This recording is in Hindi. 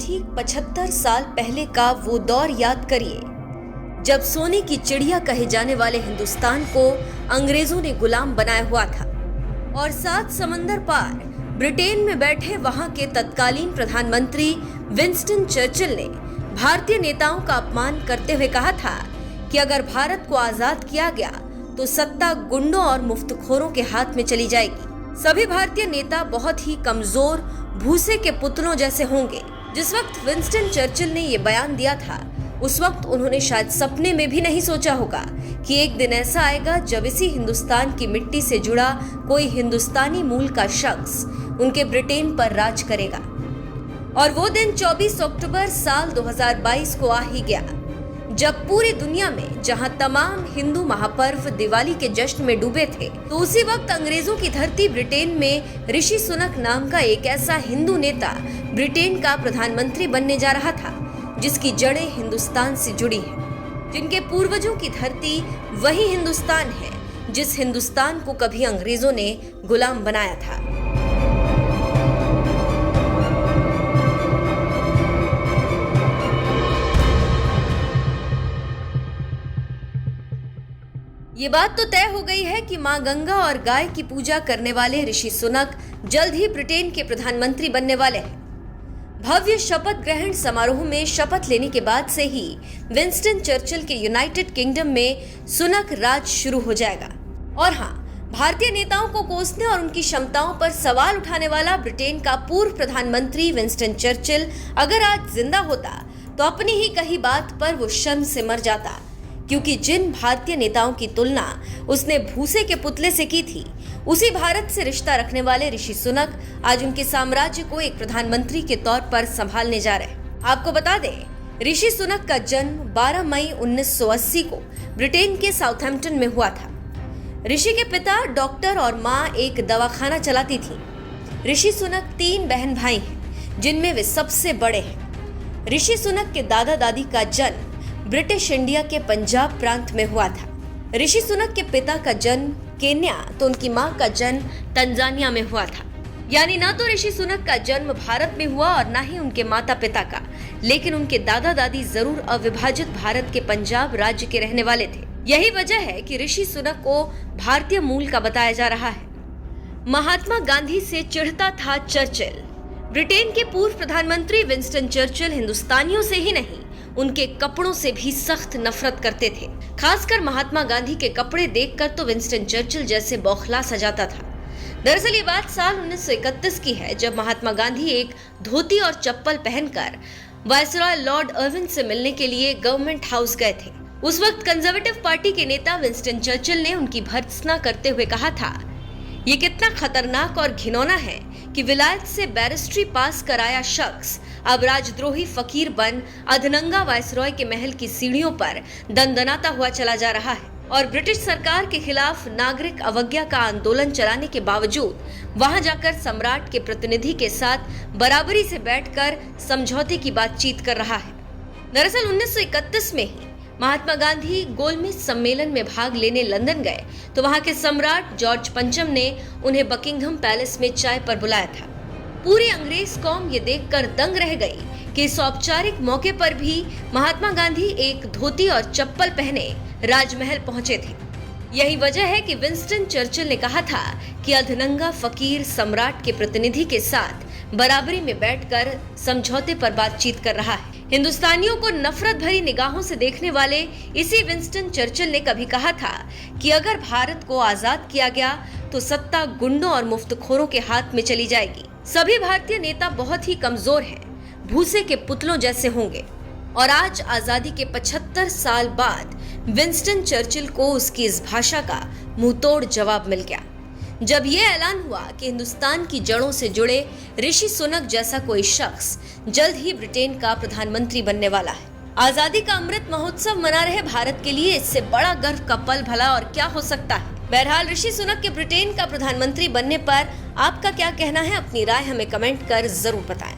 ठीक 75 साल पहले का वो दौर याद करिए जब सोने की चिड़िया कहे जाने वाले हिंदुस्तान को अंग्रेजों ने गुलाम बनाया हुआ था और 7 समंदर पार ब्रिटेन में बैठे वहां के तत्कालीन प्रधानमंत्री विंस्टन चर्चिल ने भारतीय नेताओं का अपमान करते हुए कहा था कि अगर भारत को आजाद किया गया तो सत्ता गुंडों और मुफ्तखोरों के हाथ में चली जाएगी। सभी भारतीय नेता बहुत ही कमजोर भूसे के पुतलों जैसे होंगे। जिस वक्त विंस्टन चर्चिल ने ये बयान दिया था उस वक्त उन्होंने शायद सपने में भी नहीं सोचा होगा कि एक दिन ऐसा आएगा जब इसी हिंदुस्तान की मिट्टी से जुड़ा कोई हिंदुस्तानी मूल का शख्स उनके ब्रिटेन पर राज करेगा। और वो दिन 24 अक्टूबर साल 2022 को आ ही गया जब पूरी दुनिया में जहां तमाम हिंदू महापर्व दिवाली के जश्न में डूबे थे, तो उसी वक्त अंग्रेजों की धरती ब्रिटेन में ऋषि सुनक नाम का एक ऐसा हिंदू नेता ब्रिटेन का प्रधानमंत्री बनने जा रहा था जिसकी जड़ें हिंदुस्तान से जुड़ी हैं, जिनके पूर्वजों की धरती वही हिंदुस्तान है जिस हिंदुस्तान को कभी अंग्रेजों ने गुलाम बनाया था। ये बात तो तय हो गई है कि मां गंगा और गाय की पूजा करने वाले ऋषि सुनक जल्द ही ब्रिटेन के प्रधानमंत्री बनने वाले हैं। भव्य शपथ ग्रहण समारोह में शपथ लेने के बाद से ही विंस्टन चर्चिल के यूनाइटेड किंगडम में सुनक राज शुरू हो जाएगा। और हाँ, भारतीय नेताओं को कोसने और उनकी क्षमताओं पर सवाल उठाने वाला ब्रिटेन का पूर्व प्रधानमंत्री विंस्टन चर्चिल अगर आज जिंदा होता तो अपनी ही कही बात पर वो शर्म से मर जाता, क्योंकि जिन भारतीय नेताओं की तुलना उसने भूसे के पुतले से की थी, उसी भारत से रिश्ता रखने वाले ऋषि सुनक आज उनके साम्राज्य को एक प्रधानमंत्री के तौर पर संभालने जा रहे हैं। आपको बता दें, ऋषि सुनक का जन्म 12 मई 1980 को ब्रिटेन के साउथहैम्पटन में हुआ था। ऋषि के पिता डॉक्टर और माँ एक दवाखाना चलाती थी। ऋषि सुनक 3 बहन भाई हैं, जिनमें वे सबसे बड़े हैं। ऋषि सुनक के दादा दादी का जन्म ब्रिटिश इंडिया के पंजाब प्रांत में हुआ था। ऋषि सुनक के पिता का जन्म केन्या तो उनकी मां का जन्म तंजानिया में हुआ था। यानी ना तो ऋषि सुनक का जन्म भारत में हुआ और ना ही उनके माता पिता का, लेकिन उनके दादा दादी जरूर अविभाजित भारत के पंजाब राज्य के रहने वाले थे। यही वजह है कि ऋषि सुनक को भारतीय मूल का बताया जा रहा है। महात्मा गांधी से चिढ़ता था चर्चिल। ब्रिटेन के पूर्व प्रधानमंत्री विंस्टन चर्चिल हिंदुस्तानियों से ही नहीं, उनके कपड़ों से भी सख्त नफरत करते थे। खासकर महात्मा गांधी के कपड़े देखकर तो विंस्टन चर्चिल जैसे बौखला सा जाता था। दरअसल ये बात साल 1931 की है, जब महात्मा गांधी एक धोती और चप्पल पहनकर वायसरॉय लॉर्ड अर्विन से मिलने के लिए गवर्नमेंट हाउस गए थे। उस वक्त कंजर्वेटिव पार्टी के नेता विंस्टन चर्चिल ने उनकी भर्त्सना करते हुए कहा था, ये कितना खतरनाक और घिनौना है कि विलायत से बैरिस्ट्री पास कराया शख्स अब राजद्रोही फकीर बन अधनंगा वायसरॉय के महल की सीढ़ियों पर दंदनाता हुआ चला जा रहा है और ब्रिटिश सरकार के खिलाफ नागरिक अवज्ञा का आंदोलन चलाने के बावजूद वहां जाकर सम्राट के प्रतिनिधि के साथ बराबरी से बैठकर समझौते की बातचीत कर रहा है। दरअसल 1931 में ही महात्मा गांधी गोलमेज सम्मेलन में भाग लेने लंदन गए तो वहां के सम्राट जॉर्ज पंचम ने उन्हें बकिंघम पैलेस में चाय पर बुलाया था। पूरी अंग्रेज कौम ये देखकर दंग रह गई कि इस औपचारिक मौके पर भी महात्मा गांधी एक धोती और चप्पल पहने राजमहल पहुंचे थे। यही वजह है कि विंस्टन चर्चिल ने कहा था कि अधनंगा फकीर सम्राट के प्रतिनिधि के साथ बराबरी में बैठकर समझौते पर बातचीत कर रहा है। हिंदुस्तानियों को नफरत भरी निगाहों से देखने वाले इसी विंस्टन चर्चिल ने कभी कहा था कि अगर भारत को आजाद किया गया तो सत्ता गुंडों और मुफ्तखोरों के हाथ में चली जाएगी। सभी भारतीय नेता बहुत ही कमजोर हैं, भूसे के पुतलों जैसे होंगे। और आज आजादी के 75 साल बाद विंस्टन चर्चिल को उसकी इस भाषा का मुंहतोड़ जवाब मिल गया जब ये ऐलान हुआ कि हिंदुस्तान की जड़ों से जुड़े ऋषि सुनक जैसा कोई शख्स जल्द ही ब्रिटेन का प्रधानमंत्री बनने वाला है। आजादी का अमृत महोत्सव मना रहे भारत के लिए इससे बड़ा गर्व का पल भला और क्या हो सकता है। बहरहाल ऋषि सुनक के ब्रिटेन का प्रधानमंत्री बनने पर आपका क्या कहना है, अपनी राय हमें कमेंट कर जरूर बताएं।